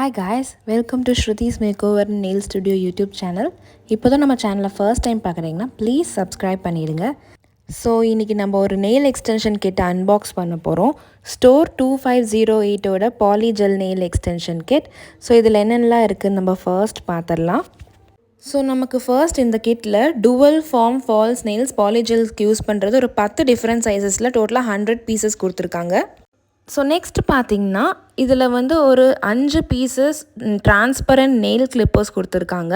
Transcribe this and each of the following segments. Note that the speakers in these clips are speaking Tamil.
Hi guys, welcome to Shruti's Makeover Nail Studio YouTube channel. இப்போ தான் நம்ம சேனலை ஃபர்ஸ்ட் டைம் பார்க்குறீங்கன்னா ப்ளீஸ் சப்ஸ்கிரைப் பண்ணிடுங்க. ஸோ இன்றைக்கி நம்ம ஒரு நெயில் எக்ஸ்டென்ஷன் கிட் அன்பாக்ஸ் பண்ண போகிறோம். ஸ்டோர் 2508ஓட polygel nail extension kit. So இதில் என்னென்னலாம் இருக்குதுன்னு நம்ம ஃபர்ஸ்ட் பார்த்துடலாம். ஸோ நமக்கு ஃபர்ஸ்ட் இந்த கிட்டில் டுவல் ஃபார்ம் ஃபால்ஸ் நெயில்ஸ் பாலிஜெல்ஸ்க்கு யூஸ் பண்ணுறது ஒரு 10 டிஃப்ரெண்ட் சைஸஸில் டோட்டலாக 100 பீசஸ் கொடுத்துருக்காங்க. ஸோ நெக்ஸ்ட் பார்த்திங்கன்னா இதில் ஒரு 5 பீசஸ் டிரான்ஸ்பரண்ட் நெயில் கிளிப்பர்ஸ் கொடுத்துருக்காங்க.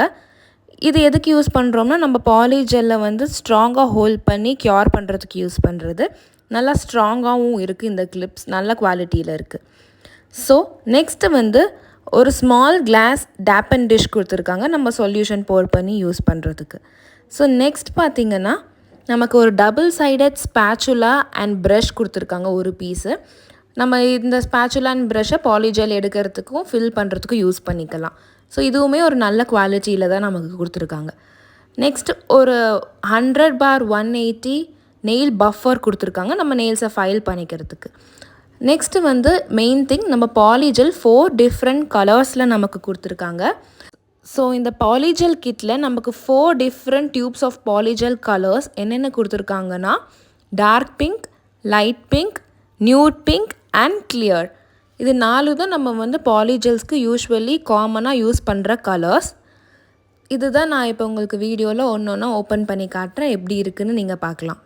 இது எதுக்கு யூஸ் பண்ணுறோம்னா நம்ம பாலிஜெல்லை ஸ்ட்ராங்காக ஹோல்ட் பண்ணி க்யூர் பண்ணுறதுக்கு யூஸ் பண்ணுறது. நல்லா ஸ்ட்ராங்காகவும் இருக்குது, இந்த கிளிப்ஸ் நல்ல குவாலிட்டியில் இருக்குது. ஸோ நெக்ஸ்ட்டு ஒரு small glass tape and dish கொடுத்துருக்காங்க நம்ம சொல்யூஷன் போர் பண்ணி யூஸ் பண்ணுறதுக்கு. ஸோ நெக்ஸ்ட் பார்த்திங்கன்னா நமக்கு ஒரு double sided spatula and brush கொடுத்துருக்காங்க ஒரு பீஸு. நம்ம இந்த ஸ்பேச்சுலா அண்ட் ப்ரஷ்ஷை பாலிஜெல் எடுக்கிறதுக்கும் ஃபில் பண்ணுறதுக்கும் யூஸ் பண்ணிக்கலாம். ஸோ இதுவுமே ஒரு நல்ல குவாலிட்டியில் தான் நமக்கு கொடுத்துருக்காங்க. நெக்ஸ்ட் ஒரு 100/180 நெயில் பஃபர் கொடுத்துருக்காங்க நம்ம நெயில்ஸை ஃபைல் பண்ணிக்கிறதுக்கு. நெக்ஸ்ட்டு மெயின் திங் நம்ம பாலிஜெல் 4 டிஃப்ரெண்ட் கலர்ஸில் நமக்கு கொடுத்துருக்காங்க. ஸோ இந்த பாலிஜெல் கிட்டில் நமக்கு 4 different tubes of polygel colours என்னென்ன கொடுத்துருக்காங்கன்னா dark pink, light pink, nude pink and clear. இது 4 தான் நம்ம பாலிஜெல்ஸ்க்கு யூஸ்வலி காமனாக யூஸ் பண்ணுற கலர்ஸ். இது தான் நான் இப்போ உங்களுக்கு வீடியோவில் ஒன்று ஒன்றா ஓப்பன் பண்ணி காட்டுறேன், எப்படி இருக்குதுன்னு நீங்கள் பார்க்கலாம்.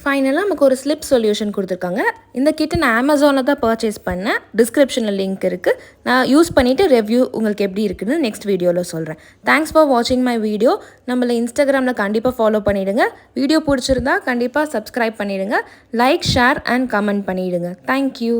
ஃபைனலாக நமக்கு ஒரு ஸ்லிப் சொல்யூஷன் கொடுத்துருக்காங்க. இந்த கிட்டை நான் அமேசானில் தான் பர்ச்சேஸ் பண்ணேன். டிஸ்கிரிப்ஷனில் லிங்க் இருக்குது. நான் யூஸ் பண்ணிவிட்டு ரிவ்யூ உங்களுக்கு எப்படி இருக்குதுன்னு நெக்ஸ்ட் வீடியோவில் சொல்கிறேன். தேங்க்ஸ் ஃபார் வாட்சிங் மை வீடியோ. நம்மளை இன்ஸ்டாகிராமில் கண்டிப்பாக ஃபாலோ பண்ணிவிடுங்க. வீடியோ பிடிச்சிருந்தா கண்டிப்பாக சப்ஸ்கிரைப் பண்ணிவிடுங்க. லைக், ஷேர் அண்ட் கமெண்ட் பண்ணிவிடுங்க. தேங்க்யூ.